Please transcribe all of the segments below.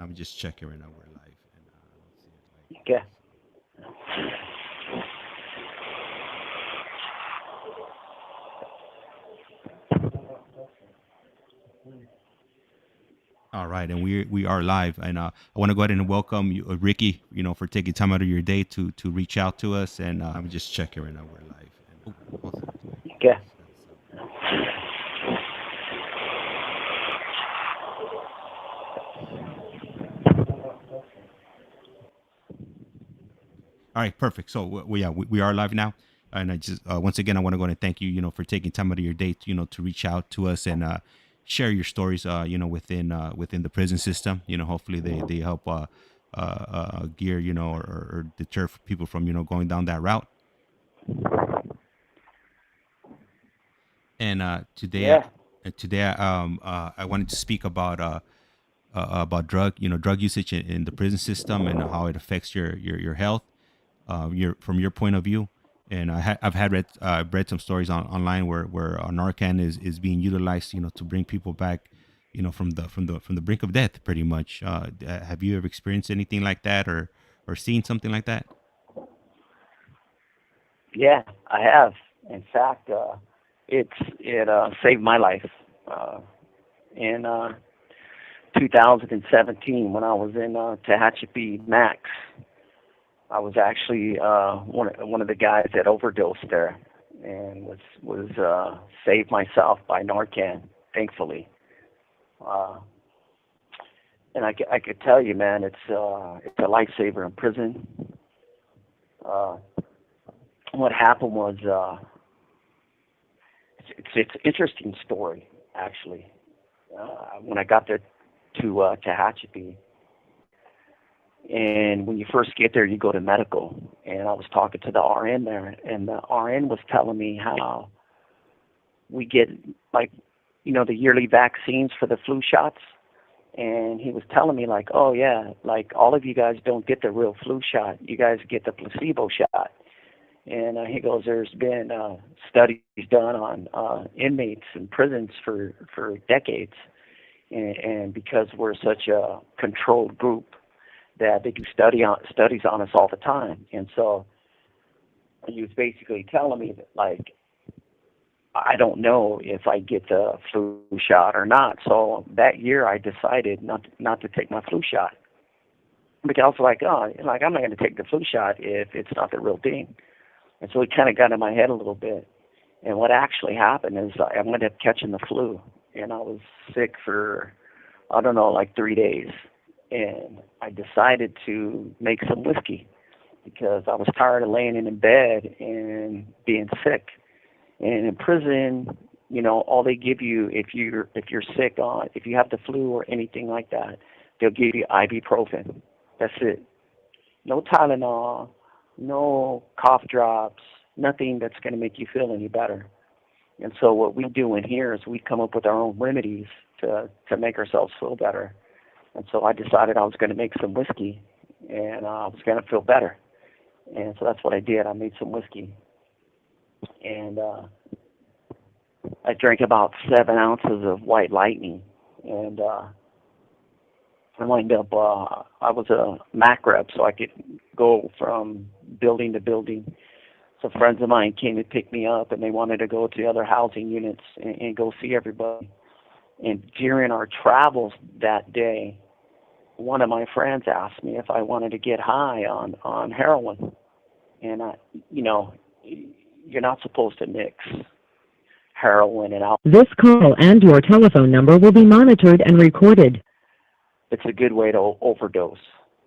I'm just checking right now. We're live, and let's see it like Okay. all right, and we are live, and I want to go ahead and welcome you, Ricky. For taking time out of your day to reach out to us, and I'm just checking right now. We're live, and hold on, wait, Okay. that's all right, perfect. So yeah, we are live now, and I just once again I want to go ahead and thank you, for taking time out of your day, to reach out to us and share your stories, within the prison system. Hopefully they help gear, or deter people from going down that route. And Yeah. I wanted to speak about drug usage in the prison system and how it affects your health, your from your point of view. And I've had read some stories online where Narcan is being utilized, to bring people back, from the brink of death, pretty much. Have you ever experienced anything like that, or seen something like that? Yeah, I have. In fact, it saved my life. In 2017, when I was in Tehachapi Max, I was actually one of the guys that overdosed there, and was saved myself by Narcan, thankfully. Uh, and I could tell you, man, it's a lifesaver in prison. Uh, what happened was it's an interesting story actually. When I got there to Tehachapi, and when you first get there, you go to medical, and I was talking to the RN there, and the RN was telling me how we get like the yearly vaccines for the flu shots, and he was telling me like, oh yeah, like all of you guys don't get the real flu shot, you guys get the placebo shot. And he goes, there's been studies done on inmates in prisons for decades, and because we're such a controlled group, that they do studies on us all the time. And so he was basically telling me that like I don't know if I get the flu shot or not. So that year I decided not to take my flu shot because I was like, oh, like I'm not going to take the flu shot if it's not the real thing. And so it kind of got in my head a little bit. And what actually happened is I ended up catching the flu, and I was sick for I don't know, like 3 days. And I decided to make some whiskey because I was tired of laying in bed and being sick. And in prison, all they give you if you're sick on if you have the flu or anything like that, they'll give you ibuprofen. That's it. No Tylenol, no cough drops, nothing that's going to make you feel any better. And so what we do in here is we come up with our own remedies to make ourselves feel better. And so I decided I was going to make some whiskey, and I was going to feel better. And so that's what I did. I made some whiskey, and I drank about 7 ounces of White Lightning, and I wound up. I was a Mac rep, so I could go from building to building. So friends of mine came to pick me up, and they wanted to go to other housing units and go see everybody. And during our travels that day, one of my friends asked me if I wanted to get high on heroin, and you know, you're not supposed to mix heroin and alcohol. This call and your telephone number will be monitored and recorded. It's a good way to overdose.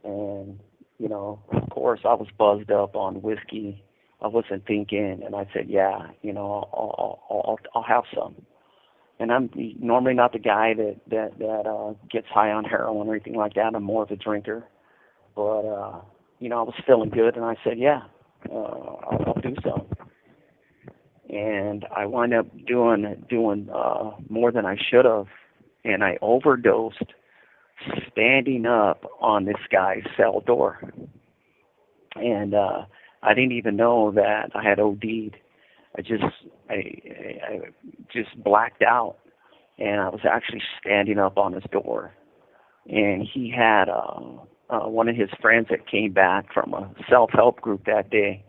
And of course, I was buzzed up on whiskey. I wasn't thinking, and I said, yeah, I'll have some. And I'm normally not the guy that gets high on heroin or anything like that. I'm more of a drinker, but I was feeling good, and I said, yeah, I'll do some. And I wound up doing more than I should have, and I overdosed standing up on this guy's cell door, and I didn't even know that I had OD'd. I just I just blacked out, and I was actually standing up on his door. and he had one of his friends that came back from a self-help group that day,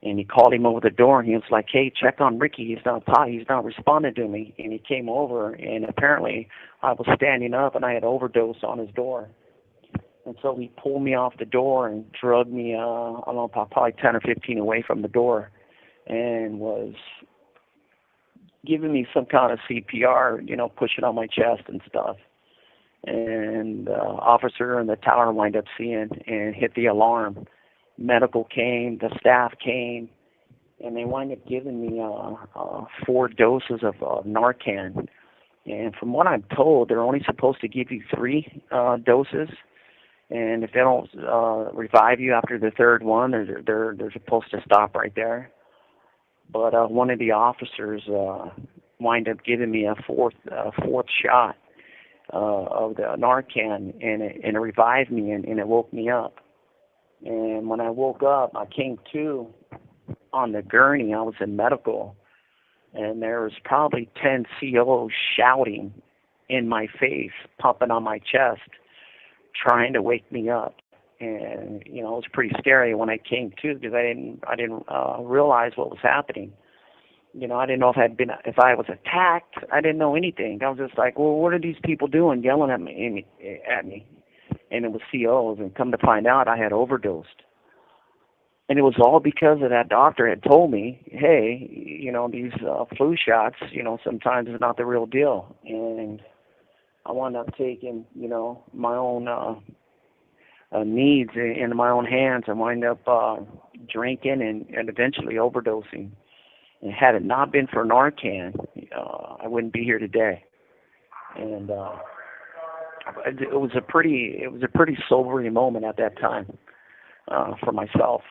and he called him over the door, and he was like, "Hey, check on Ricky. He's not responding to me." And he came over, and apparently I was standing up, and I had overdosed on his door. And so he pulled me off the door and drugged me, I don't know, probably 10 or 15 away from the door, and was giving me some kind of CPR, pushing on my chest and stuff. And the officer in the tower wind up seeing and hit the alarm. Medical came, the staff came, and they wind up giving me 4 doses of Narcan. And from what I'm told, they're only supposed to give you 3 doses. And if they don't revive you after the 3rd one, they're supposed to stop right there. But one of the officers wind up giving me a fourth shot of the Narcan, and it revived me, and it woke me up. And when I woke up, I came to on the gurney. I was in medical, and there was probably 10 COs shouting in my face, pumping on my chest, trying to wake me up. And it was pretty scary when I came to, because I didn't realize what was happening. I didn't know if I was attacked. I didn't know anything. I was just like, well, what are these people doing, yelling at me? And it was COs, and come to find out, I had overdosed. And it was all because of that doctor had told me, hey, these flu shots, sometimes it's not the real deal. And I wound up taking, my own needs in my own hands, and wind up drinking and eventually overdosing. And had it not been for Narcan, I wouldn't be here today. And it was a pretty sobering moment at that time for myself.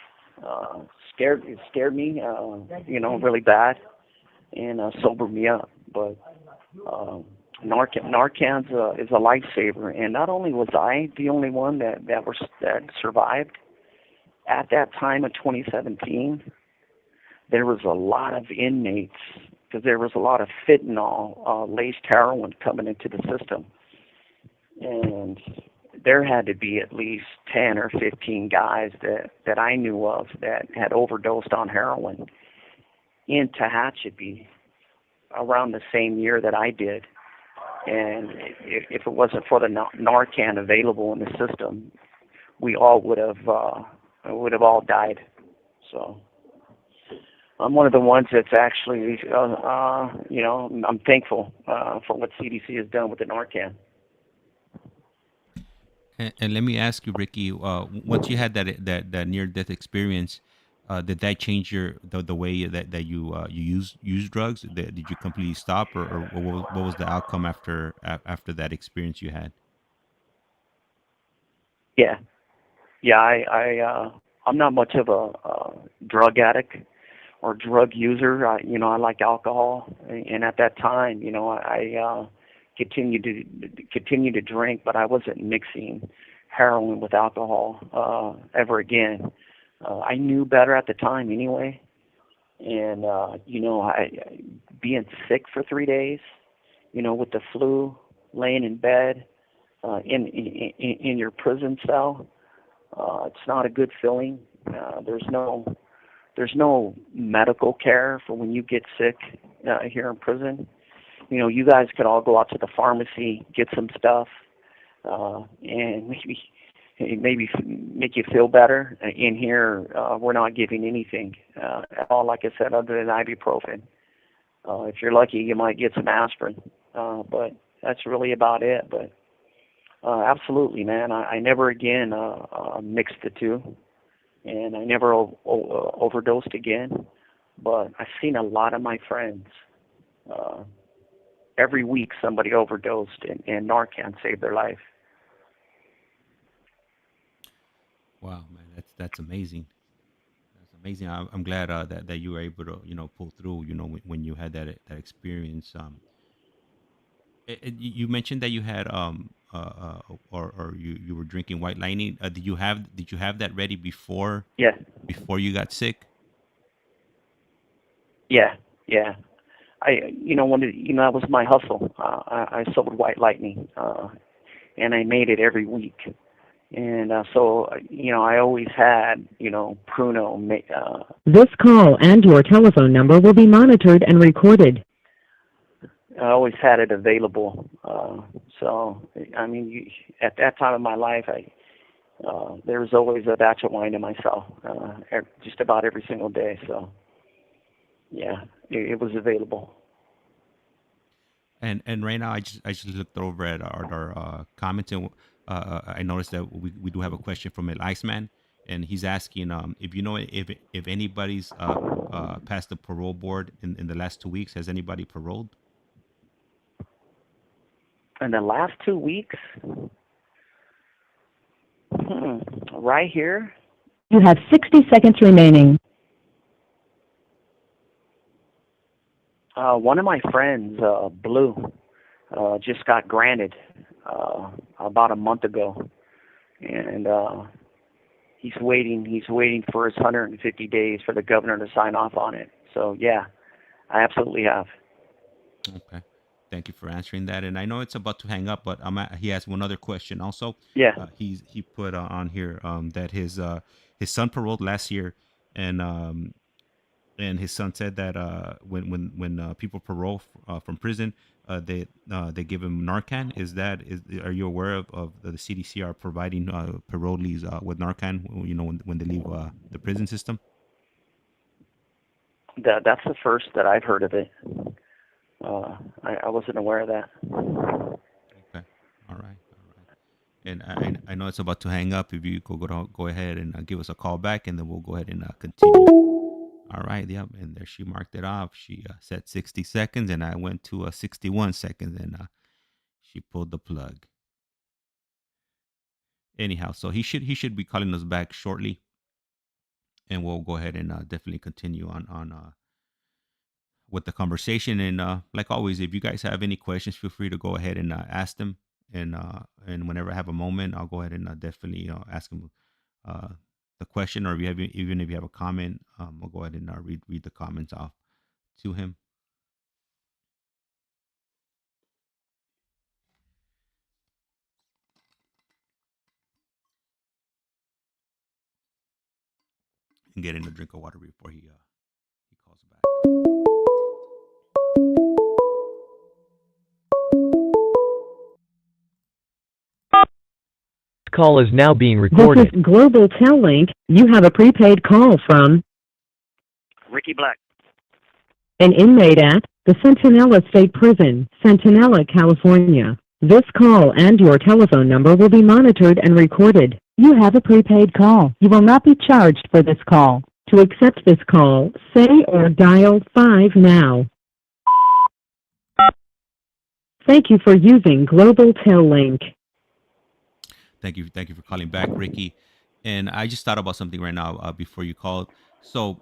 It scared me, really bad, and sobered me up. But Narcan's is a lifesaver, and not only was I the only one that survived at that time in 2017. There was a lot of inmates, because there was a lot of fentanyl laced heroin coming into the system, and there had to be at least 10 or 15 guys that I knew of that had overdosed on heroin in Tehachapi around the same year that I did. And if it wasn't for the Narcan available in the system, we all would have all died. So I'm one of the ones that's actually, I'm thankful for what CDC has done with the Narcan. And let me ask you, Ricky, once you had that near death experience, did that change the way that you use drugs? Did you completely stop, or what was the outcome after that experience you had? Yeah, I'm not much of a drug addict or drug user. I like alcohol, and at that time, I continued to drink, but I wasn't mixing heroin with alcohol ever again. I knew better at the time anyway, and being sick for 3 days, with the flu, laying in bed, in your prison cell, it's not a good feeling. There's no medical care for when you get sick here in prison. You guys could all go out to the pharmacy, get some stuff, and maybe make you feel better. In here, we're not giving anything at all, like I said, other than ibuprofen. If you're lucky, you might get some aspirin, but that's really about it. But absolutely, man, I never again mixed the two, and I never overdosed again. But I've seen a lot of my friends. Every week somebody overdosed, and Narcan saved their life. Wow, man, that's amazing. That's amazing. I'm glad that you were able to pull through. When you had that experience. You mentioned that you had or you were drinking White Lightning. Did you have that ready before Yeah, you got sick? yeah. That was my hustle. I sold White Lightning. and I made it every week. And so, I always had, Pruno. This call and your telephone number will be monitored and recorded. I always had it available. So, at that time of my life, there was always a batch of wine in my cell, just about every single day. So, yeah, it was available. And right now, I just looked over at our comments, and I noticed that we do have a question from El Iceman, and he's asking if you know if anybody's passed the parole board in the last 2 weeks. Has anybody paroled? In the last 2 weeks, right here, You have 60 seconds remaining. one of my friends, Blue, just got granted about a month ago, and he's waiting. He's waiting for his 150 days for the governor to sign off on it. So yeah, I absolutely have. Okay. Thank you for answering that. And I know it's about to hang up, but he has one other question also. Yeah. He put on here that his son paroled last year, and his son said that when people parole from prison, they give him Narcan. Are you aware of the CDC are providing parolees with Narcan? When they leave the prison system. That's the first that I've heard of it. I wasn't aware of that. Okay. All right. And I know it's about to hang up. If you go ahead and give us a call back, and then we'll go ahead and continue. All right. Yep. And there she marked it off. She said 60 seconds, and I went to 61 seconds, and she pulled the plug. Anyhow, so he should be calling us back shortly, and we'll go ahead and definitely continue on with the conversation. And like always, if you guys have any questions, feel free to go ahead and ask them. And whenever I have a moment, I'll go ahead and definitely ask them the question, or if you have even if you have a comment, I'll go ahead and read the comments off to him. And get in a drink of water before he calls back. Call is now being This recorded. is Global Tel Link. You have a prepaid call from Ricky Black. an inmate at the Centinela State Prison, Centinela, California. This call and your telephone number will be monitored and recorded. You have a prepaid call. You will not be charged for this call. To accept this call, say or dial 5 now. Thank you for using Global Tel Link. Thank you for calling back, Ricky. And I just thought about something right now before you called. So,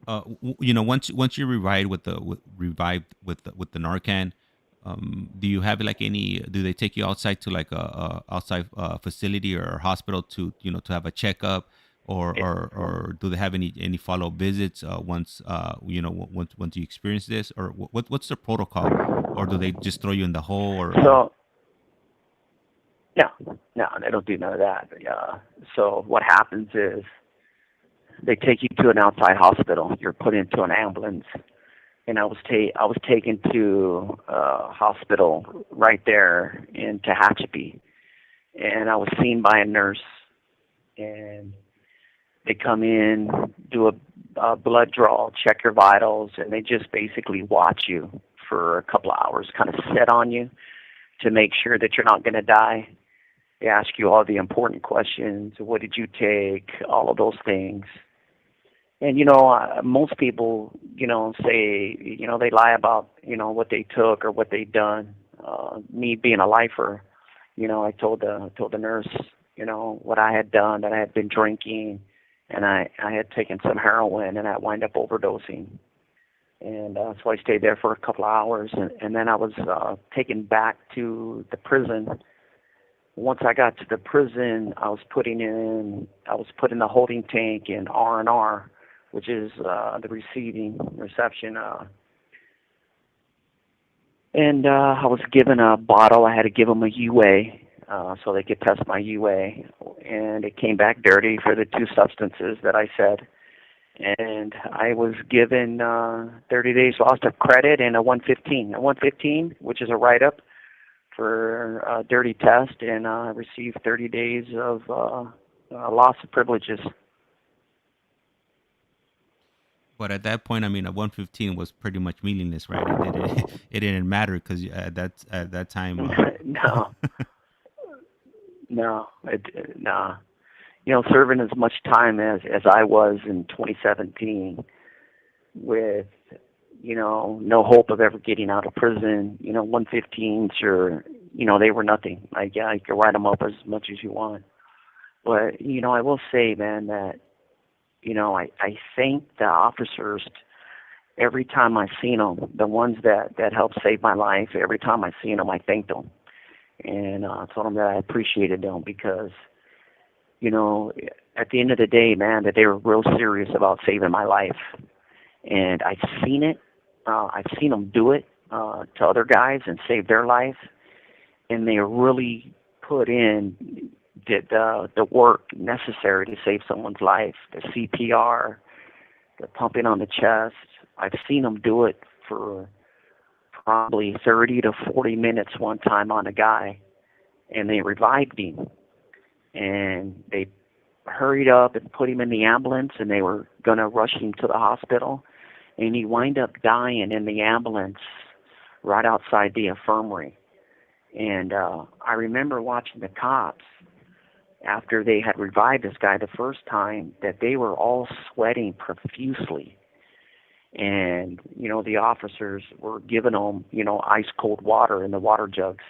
once you're revived with the Narcan, do you have like any? Do they take you outside to like a outside facility or hospital to to have a checkup, or do they have any follow up visits once you experience this, or what's the protocol, or do they just throw you in the hole or? So no, they don't do none of that. So what happens is they take you to an outside hospital. You're put into an ambulance, and I was taken to a hospital right there in Tehachapi, and I was seen by a nurse, and they come in, do a blood draw, check your vitals, and they just basically watch you for a couple of hours, kind of sit on you to make sure that you're not going to die. They ask you all the important questions. What did you take? All of those things. And, most people, say, they lie about, what they took or what they done. Me being a lifer, I told the nurse, what I had done, that I had been drinking, and I had taken some heroin, and I wound up overdosing. And so I stayed there for a couple of hours, and then I was taken back to the prison. Once I got to the prison, I was put in the holding tank in R&R, which is the reception. And I was given a bottle. I had to give them a UA. so they could test my UA, and it came back dirty for the two substances that I said. And I was given 30 days loss of credit and a 115. A 115, which is a write-up for a dirty test, and I received 30 days of loss of privileges. But at that point, I mean, a 115 was pretty much meaningless, right? It didn't matter because at that time. No, no, no. You know, serving as much time as I was in 2017, with, you know, no hope of ever getting out of prison. You know, 115s are, you know, they were nothing. Like, yeah, you can write them up as much as you want. But, you know, I will say, man, that, you know, I thank the officers every time I seen them, the ones that helped save my life. Every time I seen them, I thanked them. And I told them that I appreciated them because, you know, at the end of the day, man, that they were real serious about saving my life. And I've seen it. I've seen them do it to other guys and save their life. And they really put in the work necessary to save someone's life, the CPR, the pumping on the chest. I've seen them do it for probably 30 to 40 minutes one time on a guy, and they revived him. And they hurried up and put him in the ambulance, and they were going to rush him to the hospital. And he wound up dying in the ambulance right outside the infirmary. And I remember watching the cops after they had revived this guy the first time, that they were all sweating profusely. And, you know, the officers were giving them, you know, ice cold water in the water jugs.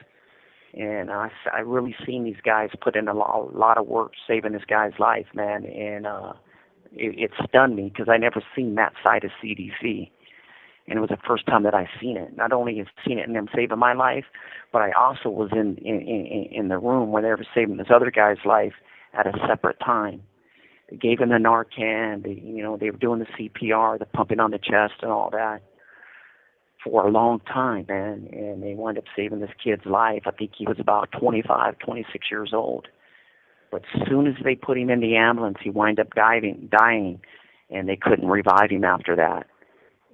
And I really seen these guys put in a lot of work saving this guy's life, man. And it stunned me because I never seen that side of CDC. And it was the first time that I seen it. Not only have seen it in them saving my life, but I also was in the room where they were saving this other guy's life at a separate time. They gave him the Narcan. They were doing the CPR, the pumping on the chest, and all that for a long time, man. And they wound up saving this kid's life. I think he was about 25, 26 years old. But as soon as they put him in the ambulance, he wound up dying, and they couldn't revive him after that.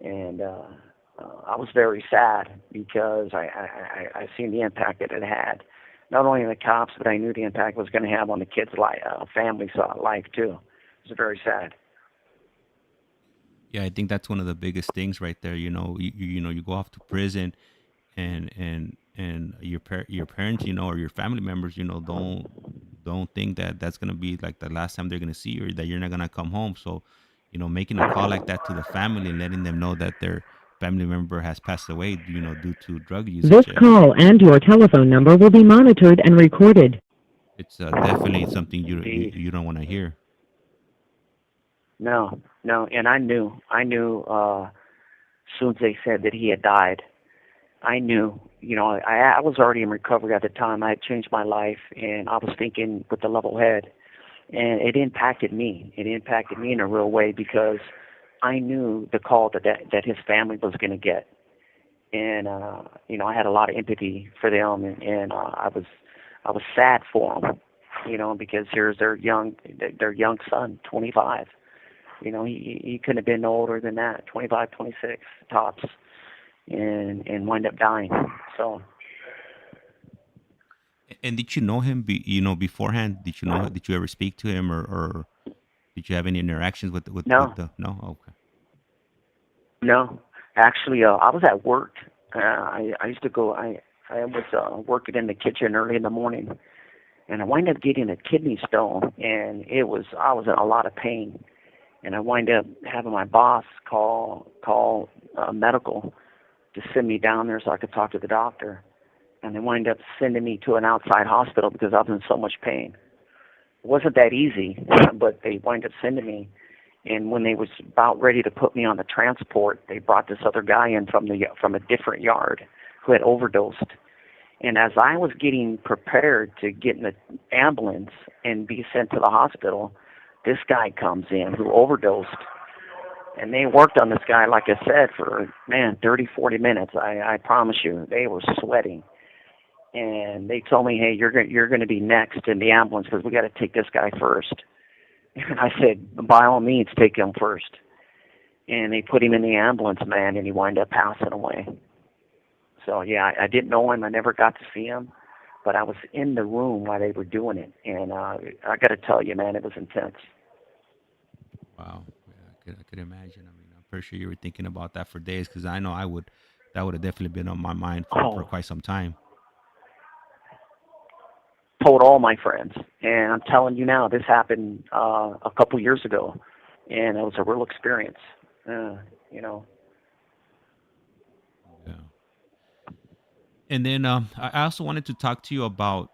And I was very sad because I seen the impact that it had, not only on the cops, but I knew the impact it was going to have on the kid's life, family's life too. It was very sad. Yeah, I think that's one of the biggest things right there. You know, you go off to prison, and your parents, you know, or your family members, you know, don't think that that's gonna be like the last time they're gonna see you, or that you're not gonna come home. So, you know, making a call like that to the family and letting them know that their family member has passed away, you know, due to drug This usage. call and your telephone number will be monitored and recorded. It's definitely something Indeed. you don't want to hear. No, and I knew as soon as they said that he had died, I knew, you know, I was already in recovery at the time. I had changed my life, and I was thinking with the level head, and it impacted me. It impacted me in a real way because I knew the call that his family was going to get, and you know, I had a lot of empathy for them, and I was sad for them, you know, because here's their young son, 25. You know, he couldn't have been no older than that, 25, 26 tops, and wind up dying. So. And did you know him? Beforehand? Did you ever speak to him, or did you have any interactions with No. with the? No. Okay. No, actually, I was at work. I used to go. I was working in the kitchen early in the morning, and I wound up getting a kidney stone, and I was in a lot of pain, and I wound up having my boss call medical to send me down there so I could talk to the doctor, and they wound up sending me to an outside hospital because I was in so much pain. It wasn't that easy, but they wound up sending me. And when they was about ready to put me on the transport, they brought this other guy in from a different yard who had overdosed. And as I was getting prepared to get in the ambulance and be sent to the hospital, this guy comes in who overdosed. And they worked on this guy, like I said, for, 30, 40 minutes. I promise you, they were sweating. and they told me, hey, you're going to be next in the ambulance because we got to take this guy first. And I said, by all means, take him first. And they put him in the ambulance, man, and he wound up passing away. So yeah, I didn't know him. I never got to see him, but I was in the room while they were doing it, and I got to tell you, man, it was intense. Wow. Yeah, I could imagine. I mean, I'm pretty sure you were thinking about that for days because I know I would. That would have definitely been on my mind for Oh, quite some time. told all my friends, and I'm telling you now, this happened a couple years ago, and it was a real experience. Uh, you know, Yeah. And then I also wanted to talk to you about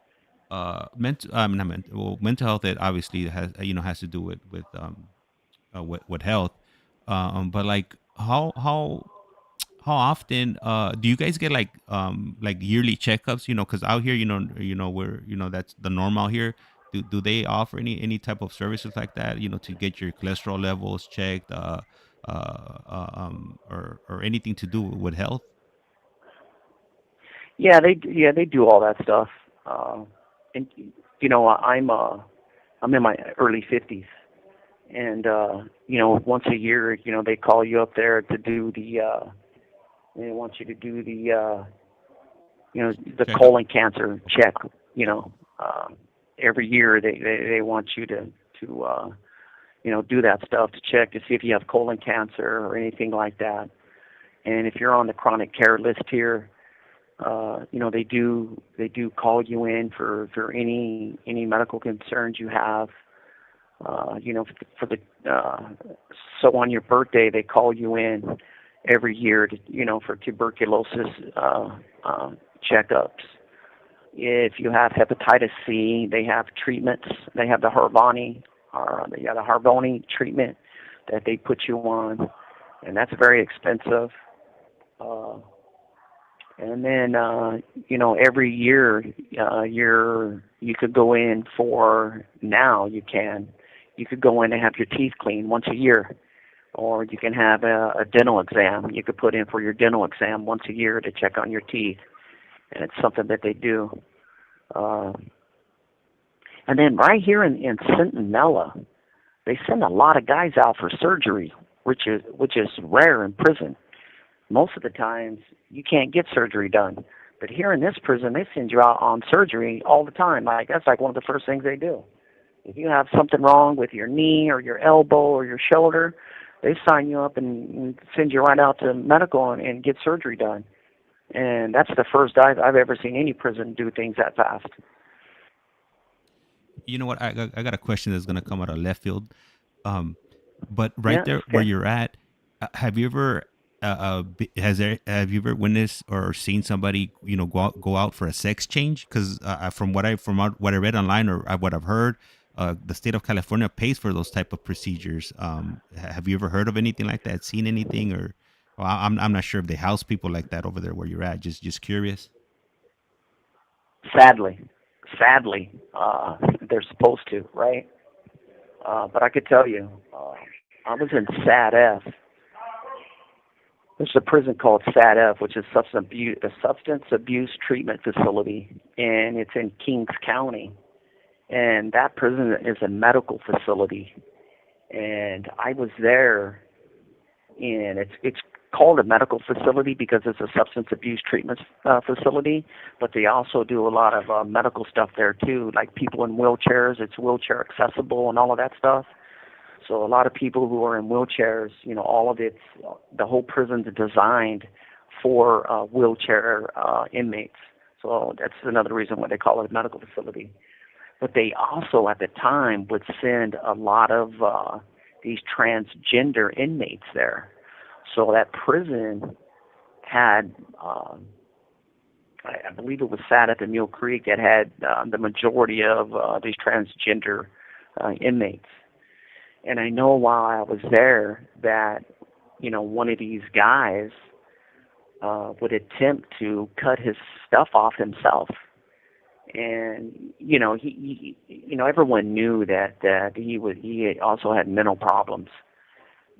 mental. Not mental. Well, mental health. That obviously has has to do with health. But like how often do you guys get like yearly checkups? Because out here, we're that's the normal here. Do they offer any type of services like that? To get your cholesterol levels checked, or anything to do with health? yeah, they do all that stuff. Uh, and I'm in my early 50s, and once a year, they call you up there to do they want you to do the Checkup. colon cancer check. You know, uh, every year they want you to do that stuff to check to see if you have colon cancer or anything like that. And if you're on the chronic care list here, they do call you in for any medical concerns you have. For the so on your birthday they call you in every year to for tuberculosis uh, checkups. If you have hepatitis C, they have treatments. They have the Harvoni treatment that they put you on, and that's very expensive. Uh, and then every year you could go in for now you could go in and have your teeth cleaned once a year, or you can have a dental exam. You could put in for your dental exam once a year to check on your teeth, and it's something that they do. Uh, and then right here in Centinela, they send a lot of guys out for surgery, which is rare in prison. Most of the times you can't get surgery done, but here in this prison they send you out on surgery all the time. Like that's like one of the first things they do. If you have something wrong with your knee or your elbow or your shoulder, they sign you up and send you right out to medical and get surgery done. And that's the first I've ever seen any prison do things that fast. You know what? I got a question that's gonna come out of left field. Um, but right Yeah, there where okay. you're at, have you ever have you ever witnessed or seen somebody go out for a sex change? Because what I read online or what I've heard, the state of California pays for those type of procedures. Have you ever heard of anything like that? Seen anything? Or well, I'm not sure if they house people like that over there where you're at. Just curious. Sadly, they're supposed to, right? But I could tell you, I was in SAD F. There's a prison called SAD F, which is a substance abuse treatment facility, and it's in Kings County. And that prison is a medical facility. And I was there, and it's called a medical facility because it's a substance abuse treatment facility, but they also do a lot of medical stuff there too, like people in wheelchairs. It's wheelchair accessible and all of that stuff. So a lot of people who are in wheelchairs, all of the whole prison's designed for wheelchair inmates. So that's another reason why they call it a medical facility. But they also, at the time, would send a lot of these transgender inmates there. So that prison had, I believe it was sat at the Mule Creek, that had the majority of these transgender inmates. And I know while I was there that, one of these guys would attempt to cut his stuff off himself. And everyone knew that he also had mental problems,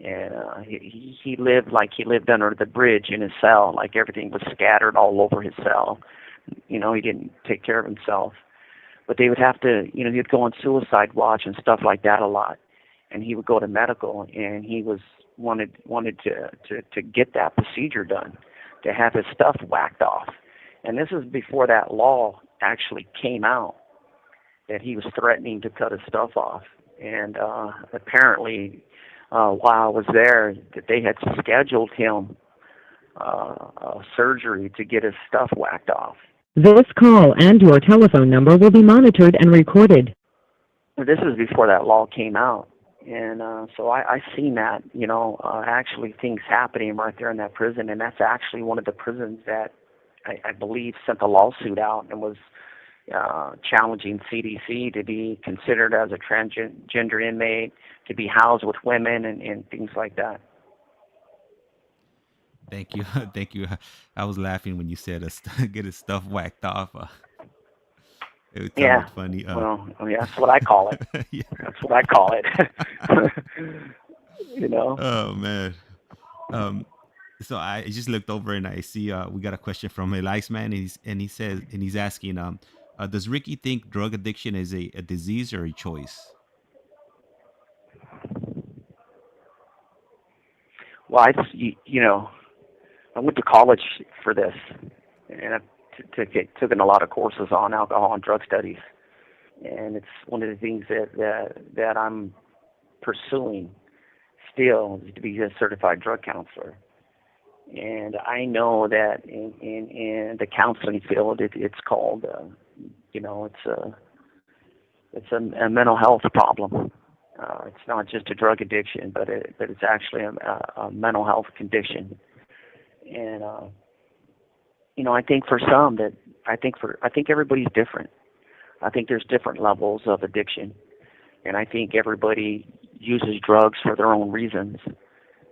and he lived like he lived under the bridge in his cell, like everything was scattered all over his cell. He didn't take care of himself. But they would have to, he'd go on suicide watch and stuff like that a lot. And he would go to medical, and he was wanted to get that procedure done, to have his stuff whacked off. And this is before that law actually came out, that he was threatening to cut his stuff off. And apparently, while I was there, that they had scheduled him surgery to get his stuff whacked off. This call and your telephone number will be monitored and recorded. This is before that law came out. And so I seen that, actually things happening right there in that prison. And that's actually one of the prisons that I believe sent a lawsuit out and was challenging CDC to be considered as a transgender inmate, to be housed with women and things like that. Thank you, thank you. I was laughing when you said get his stuff whacked off. It Yeah. sounded funny. Well, that's what I call it. Yeah. That's what I call it. you know. Oh man. Um, so I just looked over and I see we got a question from Elias man, and he's asking does Ricky think drug addiction is a disease or a choice? Well, I went to college for this, and I taken a lot of courses on alcohol and drug studies, and it's one of the things that I'm pursuing still, is to be a certified drug counselor. And I know that in the counseling field, it's called, it's a mental health problem. It's not just a drug addiction, but it's actually a mental health condition. And I think for some that I think everybody's different. I think there's different levels of addiction, and I think everybody uses drugs for their own reasons.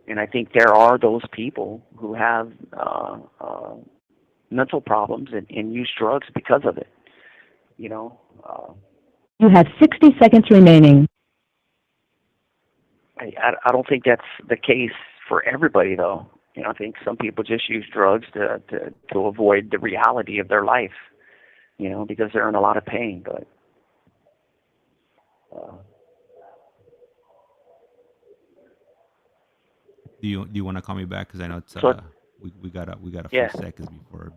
And I think there are those people who have mental problems and use drugs because of it. You have 60 seconds remaining. I don't think that's the case for everybody, though. I think some people just use drugs to avoid the reality of their life, because they're in a lot of pain. But Do you want to call me back? Because I know it's so we got a few yeah, seconds before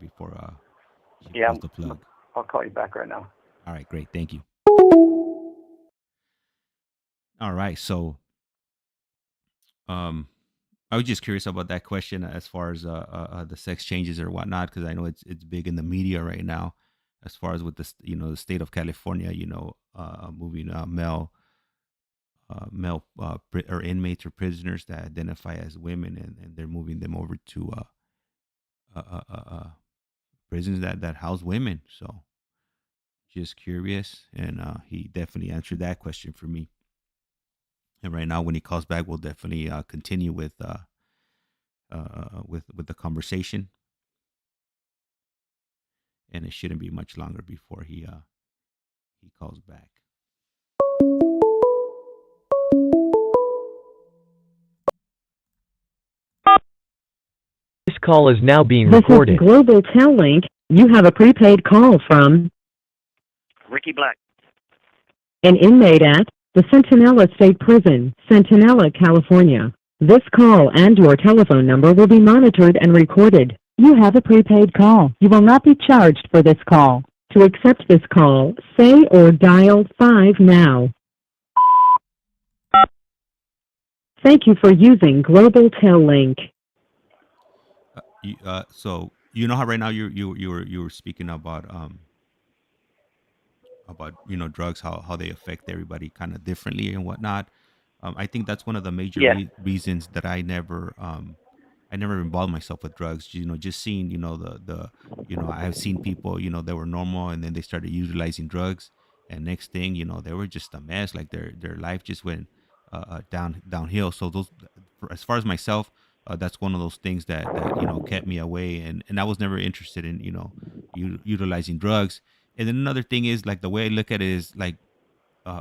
she yeah, pulls the plug. I'll call you back right now. All right, great, thank you. All right, so um, I was just curious about that question as far as the sex changes or whatnot, because I know it's big in the media right now, as far as with the state of California, moving or inmates or prisoners that identify as women, and they're moving them over to uh, uh, uh, uh, prisons that house women. So just curious, and he definitely answered that question for me. And right now, when he calls back, we'll definitely continue with the conversation, and it shouldn't be much longer before he calls back. This call is now being This is recorded. Global Tel Link. You have a prepaid call from Ricky Black. an inmate at the Centinela State Prison, Centinela, California. This call and your telephone number will be monitored and recorded. You have a prepaid call. You will not be charged for this call. To accept this call, say or dial 5 now. Thank you for using Global Tel Link. So you know how right now you were speaking about drugs, how they affect everybody kind of differently and whatnot. I think that's one of the major Yeah. reasons that I never involved myself with drugs. Just seeing the I have seen people that were normal, and then they started utilizing drugs, and next thing they were just a mess. Like their life just went downhill. So as far as myself, that's one of those things that kept me away, and I was never interested in utilizing drugs. And then another thing is, like, the way I look at it is like,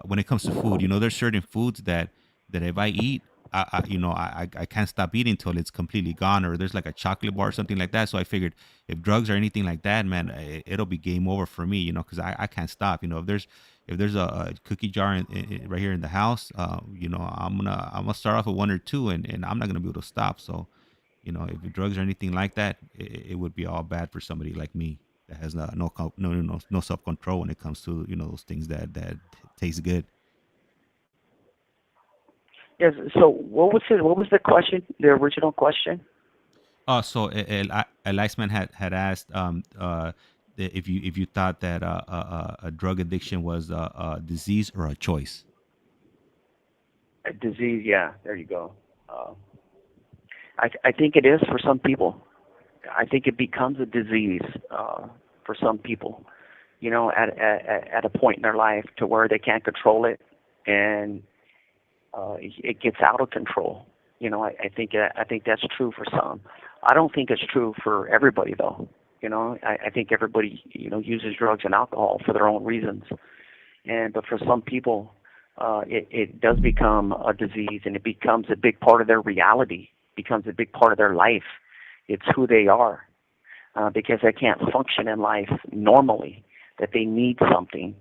when it comes to food, there's certain foods that if I eat, I can't stop eating until it's completely gone, or there's like a chocolate bar or something like that. So I figured if drugs or anything like that, man, it'll be game over for me, because I can't stop. If there's a cookie jar right here in the house, I'm gonna start off with one or two, and I'm not gonna be able to stop. So, if drugs or anything like that, it would be all bad for somebody like me that has no self control when it comes to those things that taste good. Yes. So what was it? What was the question? The original question? So Eliasman had asked if you thought that a drug addiction was a disease or a choice. A disease. Yeah. There you go. Uh, I think it is for some people. I think it becomes a disease for some people. At a point in their life to where they can't control it, and it gets out of control. I think that's true for some. I don't think it's true for everybody though. I think everybody uses drugs and alcohol for their own reasons, but for some people, it does become a disease, and it becomes a big part of their reality, becomes a big part of their life. It's who they are, because they can't function in life normally, that they need something.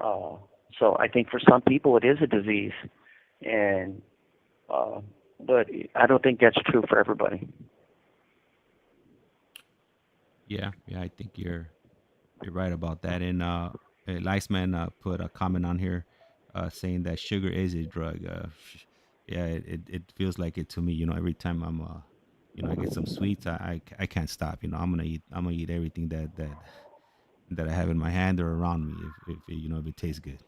Uh, so I think for some people it is a disease, and uh, but I don't think that's true for everybody. Yeah, yeah, I think you're right about that. And Liceman put a comment on here saying that sugar is a drug. Yeah, it feels like it to me. Every time I get some sweets, I can't stop. I'm gonna eat everything that I have in my hand or around me if it tastes good.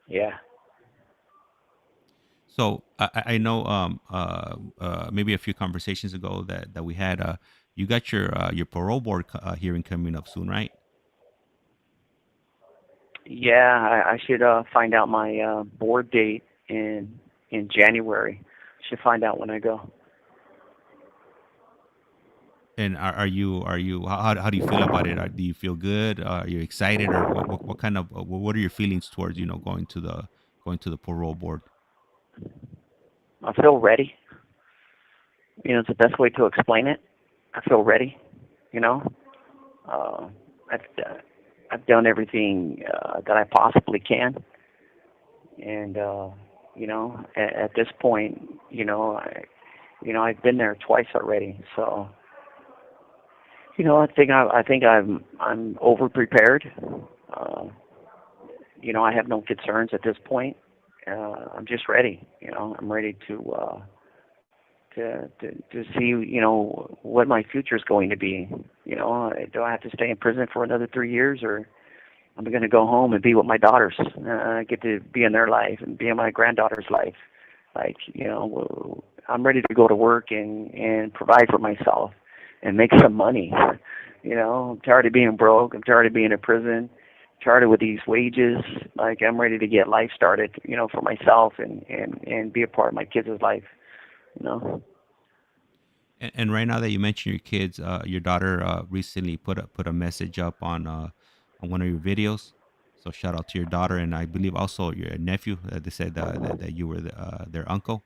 Yeah. So I know maybe a few conversations ago that we had. You got your parole board hearing coming up soon, right? Yeah, I should find out my board date in January. Should find out when I go. And are you how do you feel about it? Do you feel good? Are you excited, or what kind of what are your feelings towards going to the parole board? I feel ready. It's the best way to explain it. I feel ready. You know, uh, I've I've done everything that I possibly can, and at this point, I've been there twice already. So, I think I'm over prepared. Uh, I have no concerns at this point. I'm just ready. I'm ready to see what my future is going to be. Do I have to stay in prison for another 3 years, or I'm going to go home and be with my daughters, get to be in their life and be in my granddaughter's life. Like, I'm ready to go to work and provide for myself and make some money. I'm tired of being broke. I'm tired of being in prison. Tired of with these wages. Like, I'm ready to get life started, for myself and be a part of my kids' life. You know. And right now that you mention your kids, your daughter recently put a message up on one of your videos. So shout out to your daughter, and I believe also your nephew. They said that you were their uncle.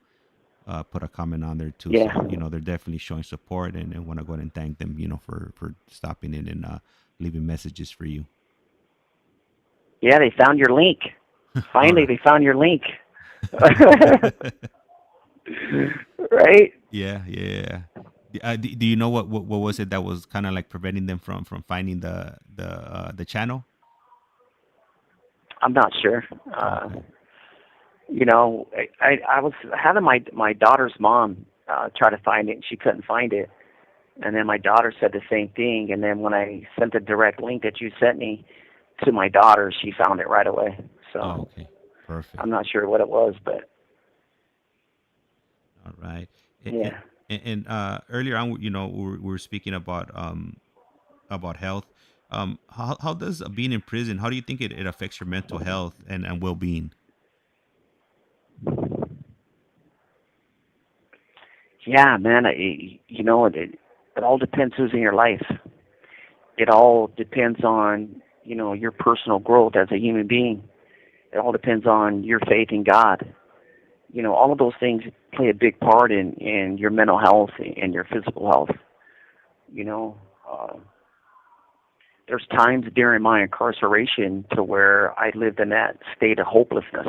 Put a comment on there too. Yeah. So they're definitely showing support, and want to go ahead and thank them. For stopping in and leaving messages for you. Yeah, they found your link. All Finally, right. they found your link. Right? Yeah, yeah. Do you know what was it that was kind of like preventing them from finding the channel? I'm not sure. Oh, okay. I was having my daughter's mom try to find it, and she couldn't find it. And then my daughter said the same thing. And then when I sent the direct link that you sent me to my daughter, she found it right away. Oh, So okay. Perfect. I'm not sure what it was, but All right. And, yeah. earlier on, we were speaking about health. How does being in prison? How do you think it affects your mental health and well being? Yeah, man. It all depends who's in your life. It all depends on your personal growth as a human being. It all depends on your faith in God. All of those things play a big part in your mental health and your physical health. You know, uh, there's times during my incarceration to where I lived in that state of hopelessness,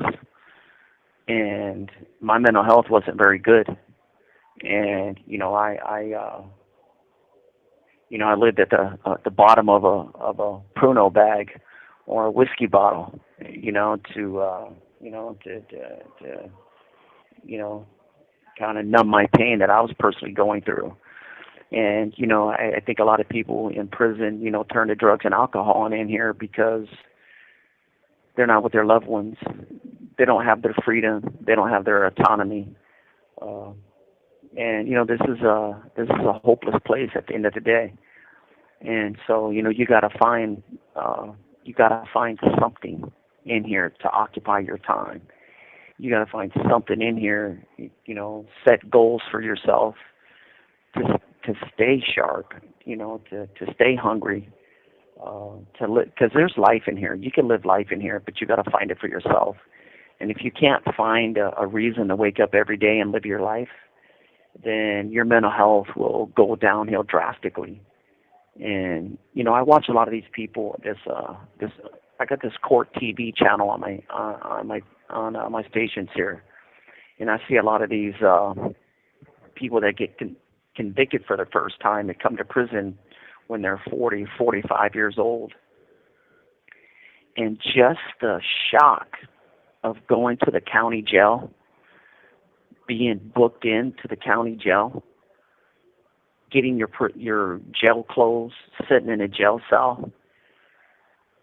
and my mental health wasn't very good. And I lived at the bottom of a Pruno bag or a whiskey bottle, to kind of numb my pain that I was personally going through. And I think a lot of people in prison, turn to drugs and alcohol in here because they're not with their loved ones. They don't have their freedom. They don't have their autonomy. Uh, and this is a hopeless place at the end of the day. And so you gotta find something in here to occupy your time. You gotta find something in here. Set goals for yourself to stay sharp. To stay hungry. To live, because there's life in here. You can live life in here, but you gotta find it for yourself. And if you can't find a reason to wake up every day and live your life, then your mental health will go downhill drastically. And I watch a lot of these people. I got this court TV channel on my stations here, and I see a lot of these people that get convicted for the first time. They come to prison when they're 40, 45 years old, and just the shock of going to the county jail, being booked into the county jail, getting your jail clothes, sitting in a jail cell,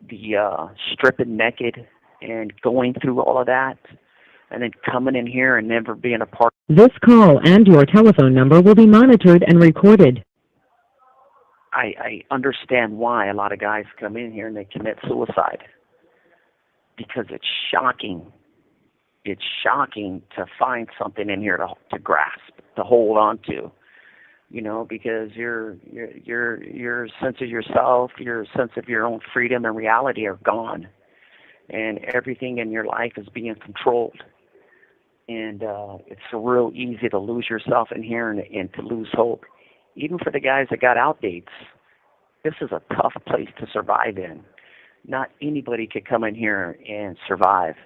the stripping naked, and going through all of that, and then coming in here and never being a part. This call and your telephone number will be monitored and recorded. I understand why a lot of guys come in here and they commit suicide, because it's shocking. It's shocking to find something in here to grasp, to hold on to. Because your sense of yourself, your sense of your own freedom and reality are gone, and everything in your life is being controlled. And it's real easy to lose yourself in here and to lose hope. Even for the guys that got out dates, this is a tough place to survive in. Not anybody could come in here and survive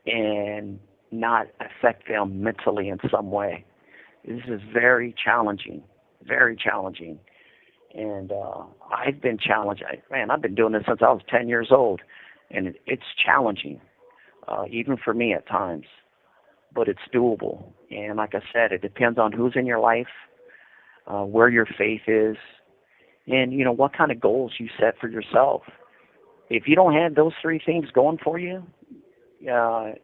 and not affect them mentally in some way. This is very challenging. Very challenging. And I've been challenged. I've been doing this since I was 10 years old, and it's challenging, even for me at times. But it's doable. And like I said, it depends on who's in your life, where your faith is, and what kind of goals you set for yourself. If you don't have those three things going for you, I've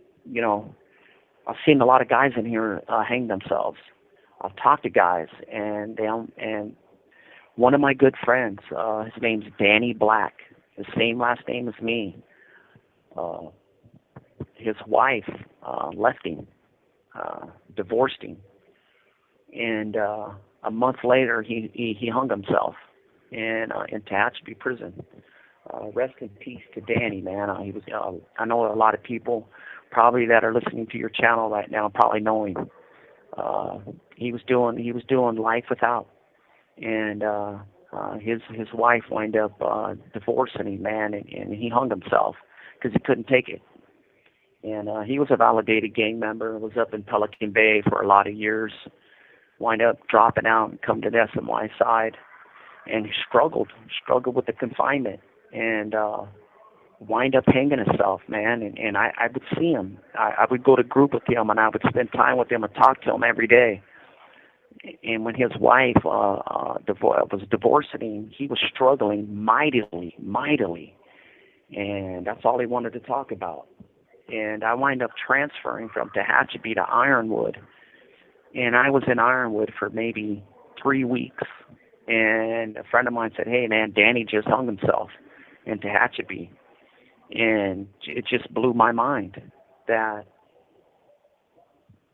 seen a lot of guys in here hang themselves. I've talked to guys, and one of my good friends, his name's Danny Black, the same last name as me. His wife left him, divorced him, and a month later he hung himself in Tehachapi prison. Rest in peace to Danny, man. He was. I know a lot of people probably that are listening to your channel right now probably know him. He was doing life without, and his wife wound up divorcing him, man, and he hung himself because he couldn't take it. And he was a validated gang member, was up in Pelican Bay for a lot of years, wind up dropping out and come to the SMY side, and he struggled with the confinement, and wind up hanging himself, man. And I would see him. I would go to group with him, and I would spend time with him and talk to him every day. And when his wife was divorcing him, he was struggling mightily. And that's all he wanted to talk about. And I wind up transferring from Tehachapi to Ironwood. And I was in Ironwood for maybe 3 weeks. And a friend of mine said, "Hey, man, Danny just hung himself in Tehachapi." And it just blew my mind that,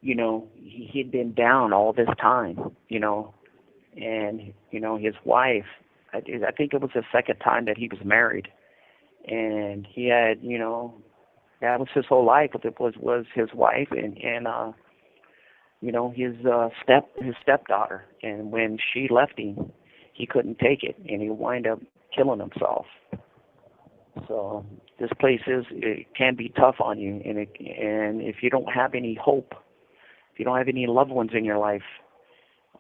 he'd been down all this time, and, his wife, I think it was the second time that he was married. And he had, That was his whole life. It was his wife and his stepdaughter. And when she left him, he couldn't take it, and he wound up killing himself. So this place it can be tough on you, and if you don't have any hope, if you don't have any loved ones in your life,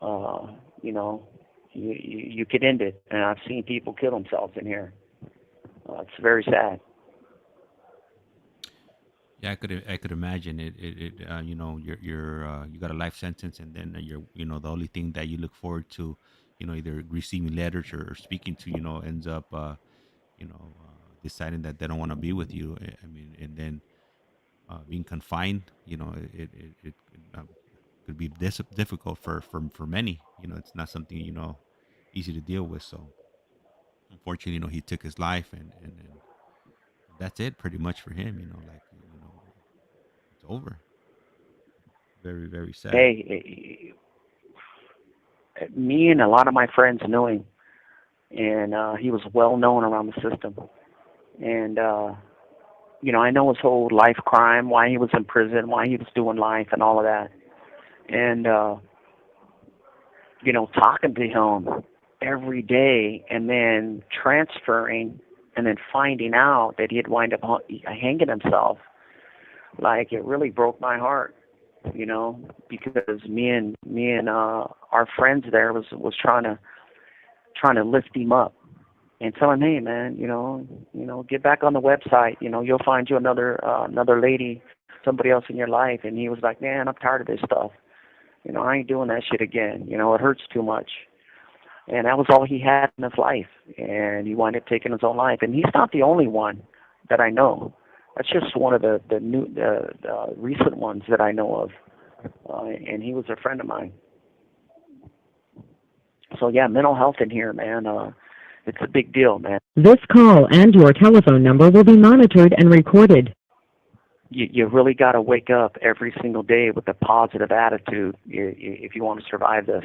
uh, you know, you could end it. And I've seen people kill themselves in here. It's very sad. Yeah, I could imagine it. You know, you got a life sentence, and then you're, the only thing that you look forward to, either receiving letters or speaking to, ends up, deciding that they don't want to be with you. I mean, and then being confined, could be difficult for many. It's not something, easy to deal with. So unfortunately, he took his life, and that's it pretty much for him. Like, it's over. Very, very sad. Hey, me and a lot of my friends knew him, and he was well known around the system. And I know his whole life crime, why he was in prison, why he was doing life, and all of that. And talking to him every day, and then transferring, and then finding out that he had wind up hanging himself, like it really broke my heart. Because me and our friends there was trying to lift him up and tell him, hey man, get back on the website. You'll find you another lady, somebody else in your life. And he was like, man, I'm tired of this stuff. I ain't doing that shit again. It hurts too much. And that was all he had in his life. And he wound up taking his own life. And he's not the only one that I know. That's just one of the recent ones that I know of. And he was a friend of mine. So yeah, mental health in here, man. It's a big deal, man. This call and your telephone number will be monitored and recorded. You really got to wake up every single day with a positive attitude if you want to survive this.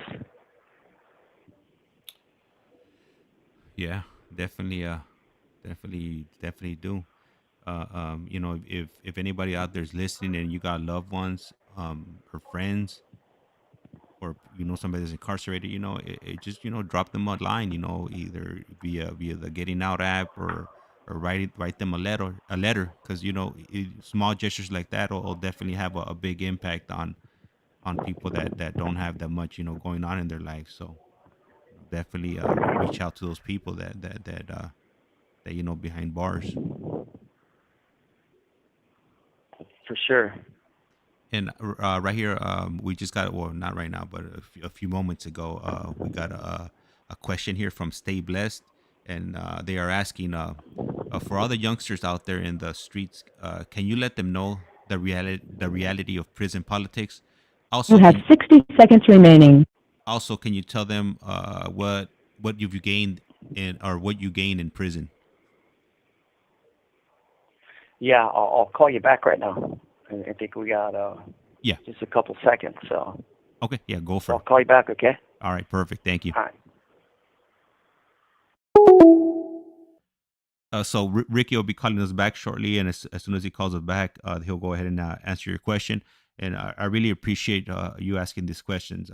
Yeah, definitely. Definitely do. If anybody out there is listening and you got loved ones, or friends, or somebody that's incarcerated, it just drop them a line, either via the Getting Out app, or write them a letter, because small gestures like that will definitely have a big impact on people that don't have that much going on in their life. So definitely reach out to those people that behind bars. For sure. And right here, we just got, well, not right now, but a few moments ago, we got a question here from Stay Blessed, and they are asking, for all the youngsters out there in the streets, can you let them know the reality of prison politics? You Also, have 60 seconds remaining. can you tell them what you've gained in, or what you gain in prison? Yeah, I'll call you back right now. I think we got Yeah. just a couple seconds, so Okay. Yeah. Go for I'll it. call you back, okay? All right. Perfect. Thank you. All right. So Ricky will be calling us back shortly, and as soon as he calls us back, he'll go ahead and answer your question. And I really appreciate you asking these questions.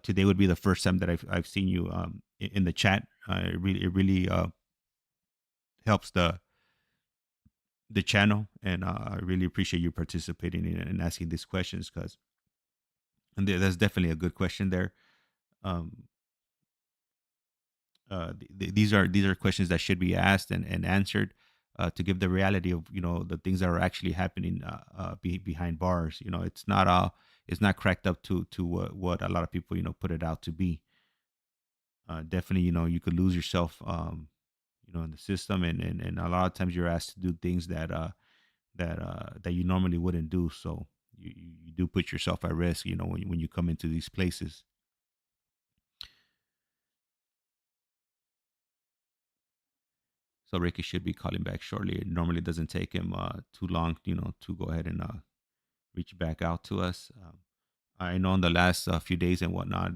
Today would be the first time that I've seen you in the chat. It really helps the channel, and I really appreciate you participating in and asking these questions, because that's definitely a good question there. Um, these are questions that should be asked and answered, to give the reality of the things that are actually happening behind bars. It's not cracked up to what a lot of people put it out to be. Definitely, you could lose yourself, in the system, and a lot of times you're asked to do things that you normally wouldn't do. So you do put yourself at risk, when you come into these places. So Ricky should be calling back shortly. It normally doesn't take him too long, to go ahead and reach back out to us. I know in the last few days and whatnot,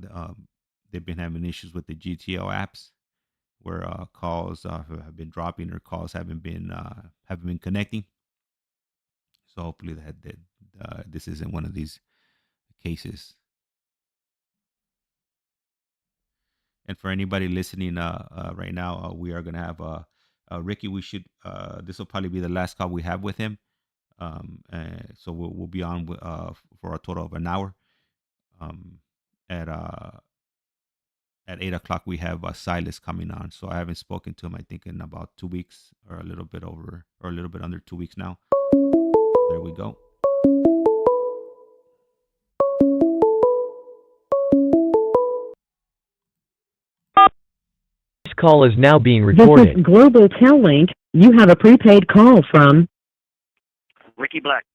they've been having issues with the GTO apps, where calls have been dropping, or calls haven't been connecting. So hopefully that this isn't one of these cases. And for anybody listening right now, we are gonna have Ricky. We should this will probably be the last call we have with him. So we'll be on for a total of an hour. Um, at uh, at 8 o'clock we have Silas coming on. So I haven't spoken to him. I think in about 2 weeks, or a little bit over, or a little bit under 2 weeks now. There we go. This call is now being This recorded. is Global Tel Link. You have a prepaid call from Ricky Black.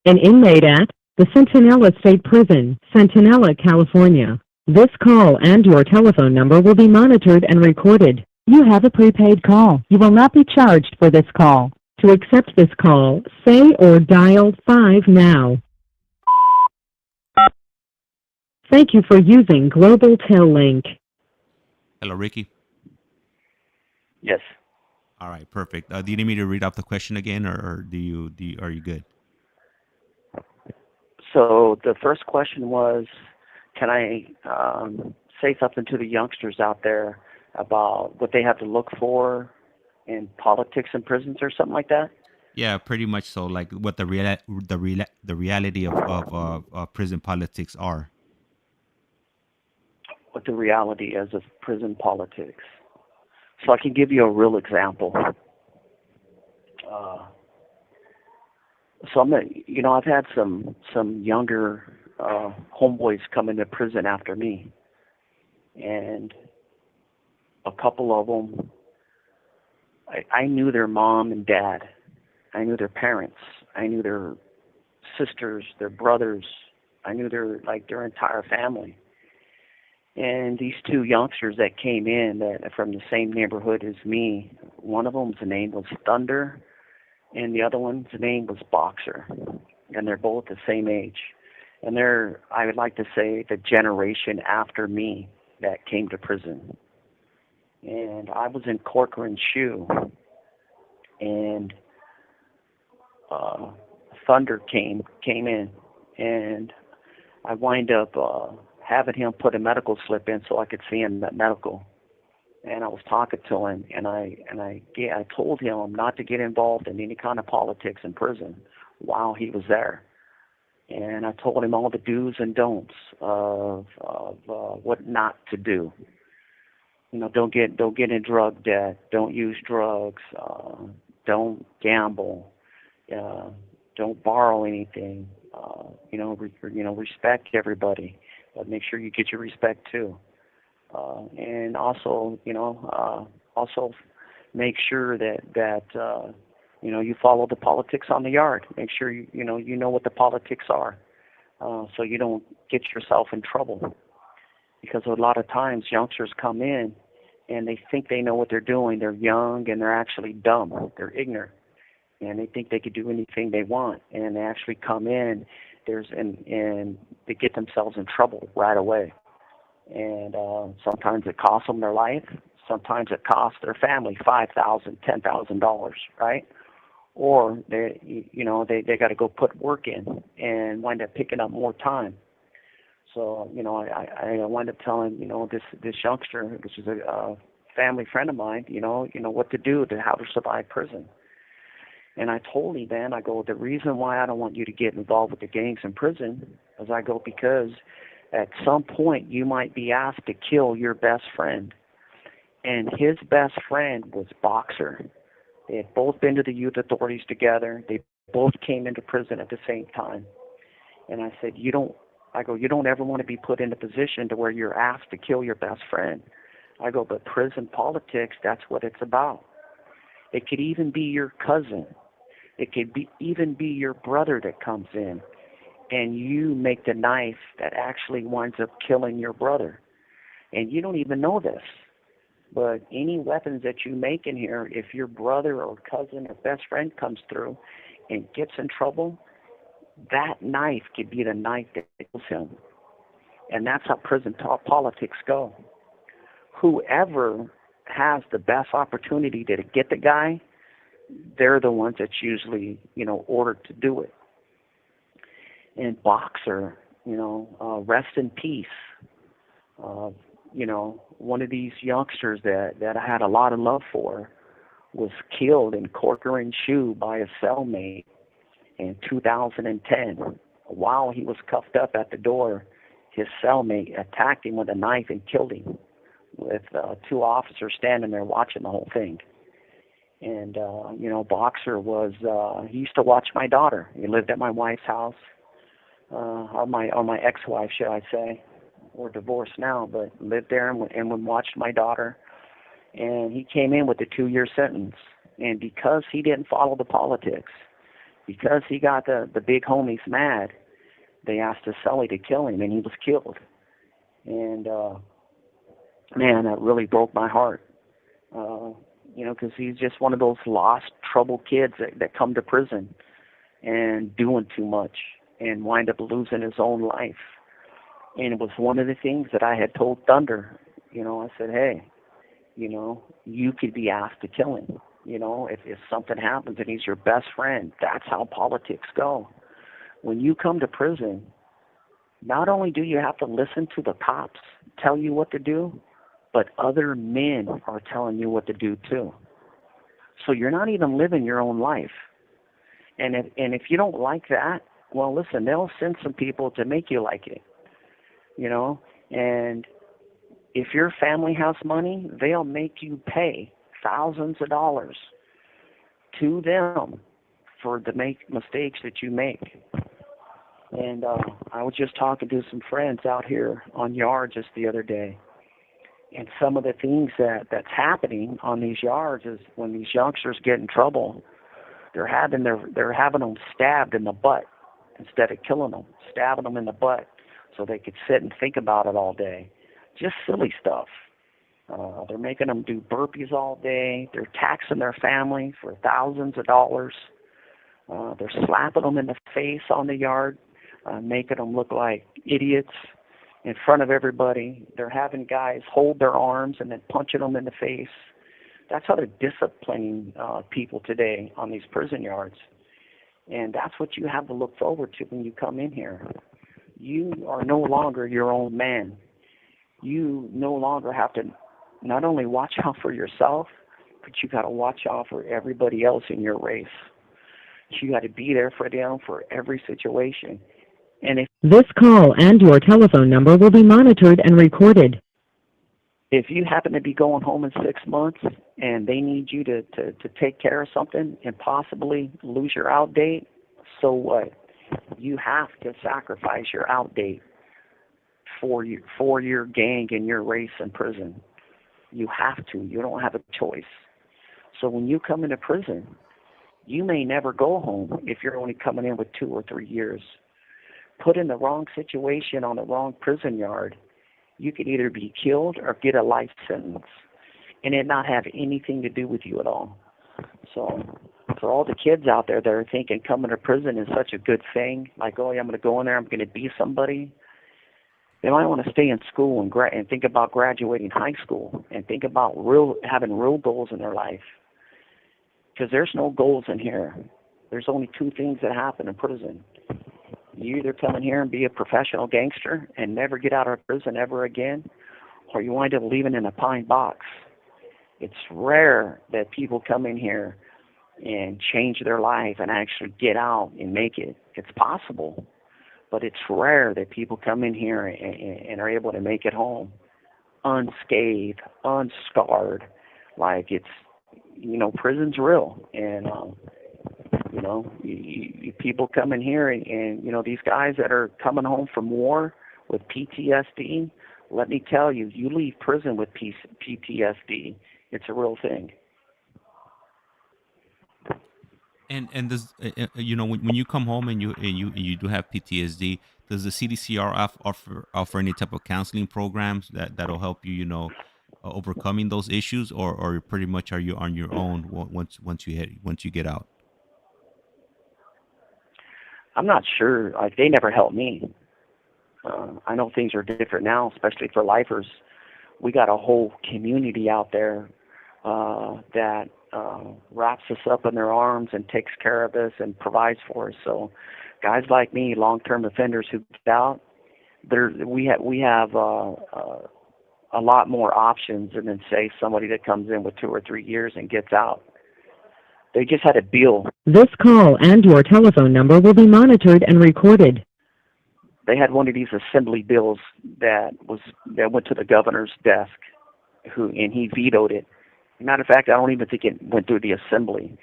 an inmate at the Centinela State Prison, Centinela, California. This call and your telephone number will be monitored and recorded. You have a prepaid call. You will not be charged for this call. To accept this call, say or dial 5 now. Thank you for using Global Tel Link. Hello, Ricky. Yes. All right, perfect. Do you need me to read off the question again, or are you good? So the first question was, can I say something to the youngsters out there about what they have to look for in politics and prisons or something like that? Yeah, pretty much so. Like what the reality of prison politics are. What the reality is of prison politics. So I can give you a real example. So I've had some younger homeboys come into prison after me, and a couple of them, I knew their mom and dad, I knew their parents, I knew their sisters, their brothers, I knew their entire family. And these two youngsters that came in that from the same neighborhood as me, one of them's name was Thunder, and the other one's name was Boxer, and they're both the same age. And they're, I would like to say, the generation after me that came to prison. And I was in Corcoran's shoe, and Thunder came in, and I wind up having him put a medical slip in so I could see him at medical. And I was talking to him, and I told him not to get involved in any kind of politics in prison while he was there. And I told him all the do's and don'ts of what not to do. Don't get in drug debt, don't use drugs, don't gamble, don't borrow anything. Respect everybody, but make sure you get your respect too. And also, also make sure that you follow the politics on the yard. Make sure you know what the politics are, so you don't get yourself in trouble. Because a lot of times youngsters come in and they think they know what they're doing. They're young and they're actually dumb. They're ignorant, and they think they could do anything they want. And they actually come in, and they get themselves in trouble right away. And sometimes it costs them their life. Sometimes it costs their family $5,000, $10,000, right? Or they got to go put work in and wind up picking up more time. So I wind up telling this youngster, which is a family friend of mine, what to do to how to survive prison. And I told him then, I go, the reason why I don't want you to get involved with the gangs in prison is I go, because at some point you might be asked to kill your best friend. And his best friend was Boxer. They had both been to the youth authorities together. They both came into prison at the same time. And I said, you don't ever want to be put in a position to where you're asked to kill your best friend. I go, but prison politics, that's what it's about. It could even be your cousin. It could even be your brother that comes in, and you make the knife that actually winds up killing your brother. And you don't even know this. But any weapons that you make in here, if your brother or cousin or best friend comes through and gets in trouble, that knife could be the knife that kills him. And that's how prison politics go. Whoever has the best opportunity to get the guy, they're the ones that's usually, ordered to do it. And Boxer, rest in peace. Uh, one of these youngsters that I had a lot of love for was killed in Corcoran Shoe by a cellmate in 2010. While he was cuffed up at the door, his cellmate attacked him with a knife and killed him, with two officers standing there watching the whole thing. And Boxer he used to watch my daughter. He lived at my wife's house, or my ex-wife, should I say. We're divorced now, but lived there and watched my daughter. And he came in with a 2-year sentence. And because he didn't follow the politics, because he got the big homies mad, they asked the cellie to kill him, and he was killed. And man, that really broke my heart. Because he's just one of those lost, troubled kids that come to prison and doing too much and wind up losing his own life. And it was one of the things that I had told Thunder. I said, hey, you could be asked to kill him. If something happens and he's your best friend, that's how politics go. When you come to prison, not only do you have to listen to the cops tell you what to do, but other men are telling you what to do too. So you're not even living your own life. And if you don't like that, well, listen, they'll send some people to make you like it. And if your family has money, they'll make you pay thousands of dollars to them for the mistakes that you make. And I was just talking to some friends out here on yards just the other day. And some of the things that's happening on these yards is when these youngsters get in trouble, they're having them stabbed in the butt instead of killing them, stabbing them in the butt so they could sit and think about it all day. Just silly stuff. They're making them do burpees all day. They're taxing their family for thousands of dollars. They're slapping them in the face on the yard, making them look like idiots in front of everybody. They're having guys hold their arms and then punching them in the face. That's how they're disciplining people today on these prison yards. And that's what you have to look forward to when you come in here. You are no longer your own man. You no longer have to not only watch out for yourself, but you got to watch out for everybody else in your race. You got to be there for them for every situation. And This call and your telephone number will be monitored and recorded. if you happen to be going home in 6 months and they need you to take care of something and possibly lose your out date, so what? You have to sacrifice your out date for your gang and your race in prison. You have to. You don't have a choice. So when you come into prison, you may never go home if you're only coming in with 2 or 3 years. Put in the wrong situation on the wrong prison yard, you could either be killed or get a life sentence, and it not have anything to do with you at all. So for all the kids out there that are thinking coming to prison is such a good thing, like, oh, yeah, I'm going to go in there, I'm going to be somebody, they might want to stay in school and think about graduating high school and think about having real goals in their life. Because there's no goals in here. There's only 2 things that happen in prison. You either come in here and be a professional gangster and never get out of prison ever again, or you wind up living in a pine box. It's rare that people come in here and change their life and actually get out and make it. It's possible, but it's rare that people come in here and are able to make it home unscathed, unscarred. Like prison's real. And, people come in here and these guys that are coming home from war with PTSD, let me tell you, you leave prison with PTSD. It's a real thing. And does when you come home and you do have PTSD, does the CDCR offer any type of counseling programs that'll help you overcoming those issues, or pretty much are you on your own once you get out? I'm not sure. Like, they never helped me. I know things are different now, especially for lifers. We got a whole community out there that wraps us up in their arms and takes care of us and provides for us. So, guys like me, long-term offenders who get out, we have a lot more options than say somebody that comes in with 2 or 3 years and gets out. They just had a bill. This call and your telephone number will be monitored and recorded. They had one of these assembly bills that went to the governor's desk, and he vetoed it. Matter of fact, I don't even think it went through the assembly.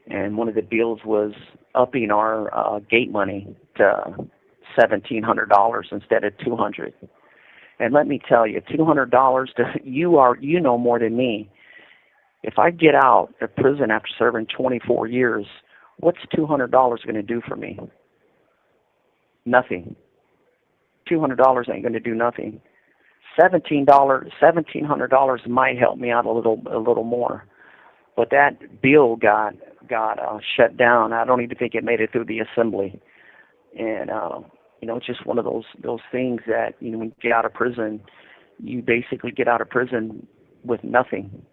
And one of the bills was upping our gate money to $1,700 instead of $200. And let me tell you, $200 you know more than me. If I get out of prison after serving 24 years, what's $200 going to do for me? Nothing. $200 ain't going to do nothing. $1,700 might help me out a little more, but that bill got shut down. I don't even think it made it through the assembly. And it's just one of those things that when you get out of prison, you basically get out of prison with nothing.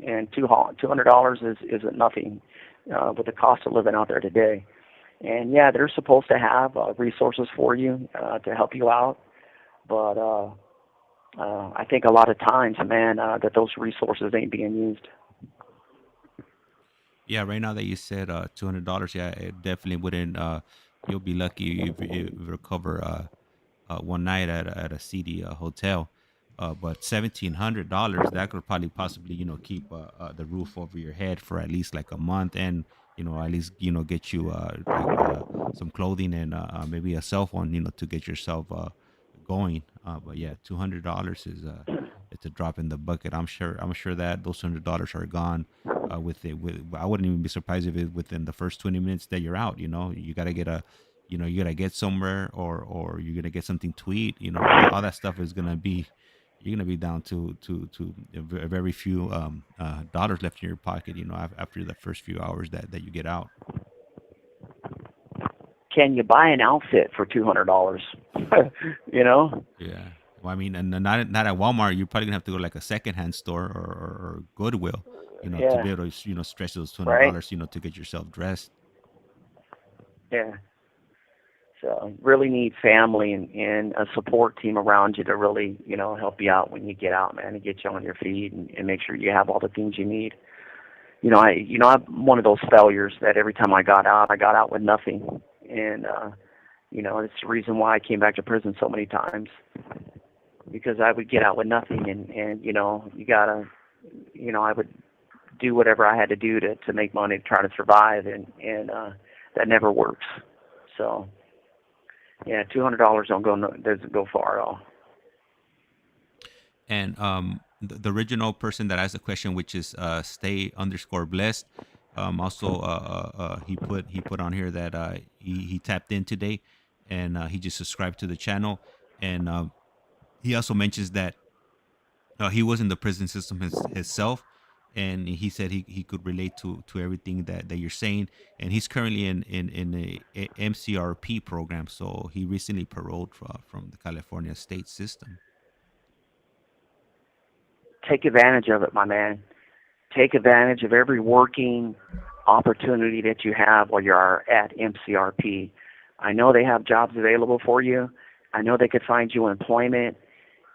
And $200 isn't nothing with the cost of living out there today. And yeah, they're supposed to have resources for you to help you out, but I think a lot of times, man, that those resources ain't being used. Yeah, right now that you said $200, yeah, it definitely wouldn't. You'll be lucky if you recover one night at a city hotel. But $1,700, that could probably possibly keep the roof over your head for at least like a month, and at least get you like some clothing and maybe a cell phone to get yourself going. But yeah, $200 is it's a drop in the bucket. I'm sure that those $100 are gone. I wouldn't even be surprised if it within the first 20 minutes that you're out. You gotta get you gotta get somewhere, or you're gonna get something to eat. All that stuff is gonna be you're gonna be down to a very few dollars left in your pocket. After the first few hours that you get out. Can you buy an outfit for $200? you know? Yeah. Well, I mean, and not at Walmart. You're probably gonna have to go to like a secondhand store or Goodwill, to be Yeah, able to stretch those two hundred right? dollars, to get yourself dressed. Yeah. So really need family and a support team around you to really, help you out when you get out, man, and get you on your feet and make sure you have all the things you need. I'm one of those failures that every time I got out with nothing. And, it's the reason why I came back to prison so many times, because I would get out with nothing and you gotta, I would do whatever I had to do to make money to try to survive, and that never works. So, yeah, $200 doesn't go far at all. And the original person that asked the question, which is stay_blessed, also he put on here that he tapped in today, and he just subscribed to the channel, and he also mentions that he was in the prison system himself, and he said he could relate to everything that you're saying, and he's currently in a MCRP program, so he recently paroled from the California state system. Take advantage of it, my man. Take advantage of every working opportunity that you have while you're at MCRP. I know they have jobs available for you. I know they could find you employment.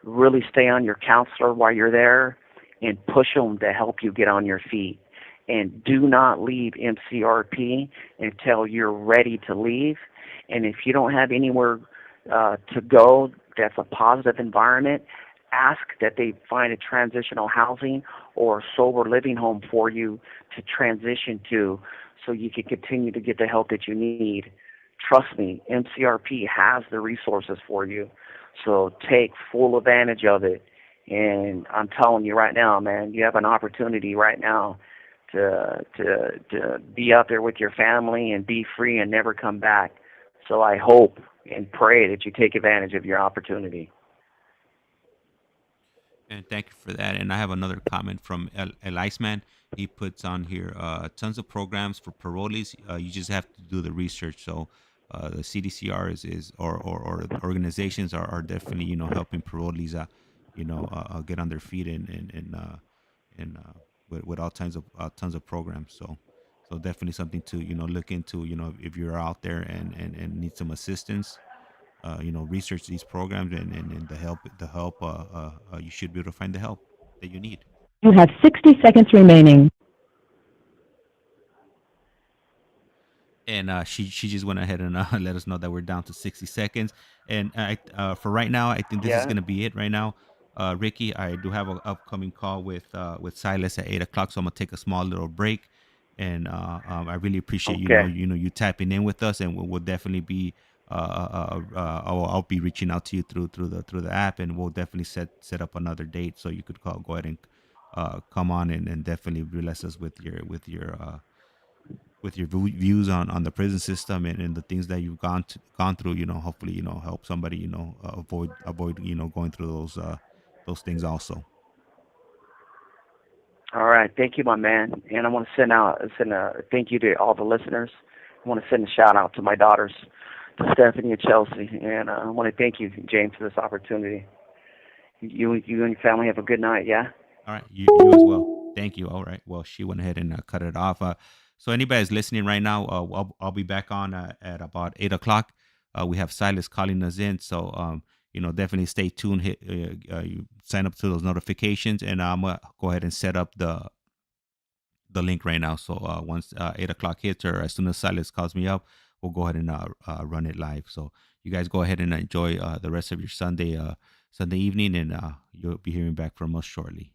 Really stay on your counselor while you're there and push them to help you get on your feet. And do not leave MCRP until you're ready to leave. And if you don't have anywhere to go that's a positive environment, ask that they find a transitional housing or a sober living home for you to transition to, so you can continue to get the help that you need. Trust me, MCRP has the resources for you. So take full advantage of it. And I'm telling you right now, man, you have an opportunity right now to be out there with your family and be free and never come back. So I hope and pray that you take advantage of your opportunity. And thank you for that. And I have another comment from El Iceman. He puts on here tons of programs for parolees. You just have to do the research. So the CDCR or organizations are definitely helping parolees get on their feet and with all tons of programs. So definitely something to look into. If you're out there and need some assistance, research these programs and the help. You should be able to find the help that you need. You have 60 seconds remaining. And she just went ahead and let us know that we're down to 60 seconds. And for right now, I think this is Yeah. gonna be it right now. Ricky, I do have an upcoming call with Silas at 8 o'clock, so I'm gonna take a small little break. And I really appreciate Okay. you tapping in with us, and we'll definitely be I'll be reaching out to you through the app, and we'll definitely set up another date so you could go ahead and come on and definitely bless us with your views on the prison system and the things that you've gone through. Hopefully help somebody avoid going through those things also. All right. Thank you, my man. And I want to send a thank you to all the listeners. I want to send a shout out to my daughters, to Stephanie and Chelsea. And I want to thank you, James, for this opportunity. You and your family have a good night. Yeah. All right, you as well. Thank you. All right, well, she went ahead and cut it off. So anybody's listening right now, I'll be back on at about 8 o'clock. We have Silas calling us in, so definitely stay tuned. You sign up to those notifications, and I'm gonna go ahead and set up the link right now. So once 8 o'clock hits, or as soon as Silas calls me up, we'll go ahead and run it live. So you guys go ahead and enjoy the rest of your Sunday evening, and you'll be hearing back from us shortly.